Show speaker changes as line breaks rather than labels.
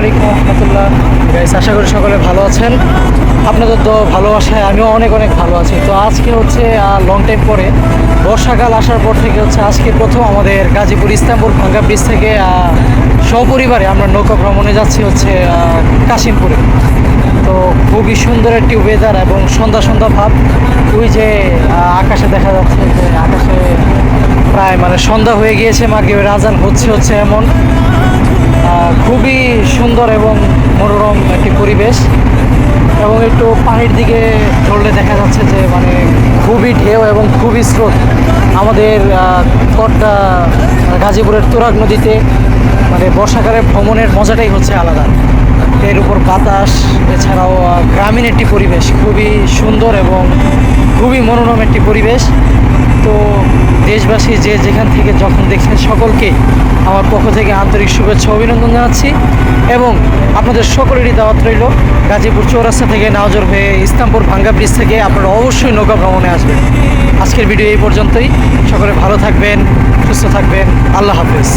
আলাইকুম রহমতুল্লাহ। গাইস, আশা করি সকলে ভালো আছেন। আপনাদের তো ভালোবাসায় আমিও অনেক অনেক ভালো আছি। তো আজকে হচ্ছে লং টাইম পরে বর্ষাকাল আসার পর থেকে হচ্ছে আজকে প্রথম আমাদের গাজীপুর ইস্তাম্বুল ভাঙ্গা ব্রিজ থেকে সপরিবারে আমরা নৌকা ভ্রমণে যাচ্ছি হচ্ছে কাশিমপুরে। তো খুবই সুন্দর একটি ওয়েদার এবং সন্ধ্যা সন্ধ্যা ভাব। ওই যে আকাশে দেখা যাচ্ছে যে আকাশে প্রায় মানে সন্ধ্যা হয়ে গিয়েছে, মাগরিবের আজান হচ্ছে এমন খুবই সুন্দর এবং মনোরম একটি পরিবেশ। এবং একটু পানির দিকে চললে দেখা যাচ্ছে যে মানে খুবই ঢেউ এবং খুবই স্রোত। আমাদের কট্টা গাজীপুরের তুরাগ নদীতে মানে বর্ষাকালে ভ্রমণের মজাটাই হচ্ছে আলাদা। এর উপর বাতাস, এছাড়াও গ্রামীণ একটি পরিবেশ, খুবই সুন্দর এবং খুবই মনোরম একটি পরিবেশ। তো দেশবাসী যে যেখান থেকে যখন দেখছেন সকলকে আমার পক্ষ থেকে আন্তরিক শুভেচ্ছা অভিনন্দন জানাচ্ছি। এবং আপনাদের সকলেরই দাওয়াত রইল গাজীপুর চৌরাস্তা থেকে নাওজর হয়ে ইস্তাম্বুল ভাঙ্গা ব্রিজ থেকে আপনারা অবশ্যই নৌকা ভ্রমণে আসবেন। আজকের ভিডিও এই পর্যন্তই। সকলে ভালো থাকবেন, সুস্থ থাকবেন। আল্লাহ হাফেজ।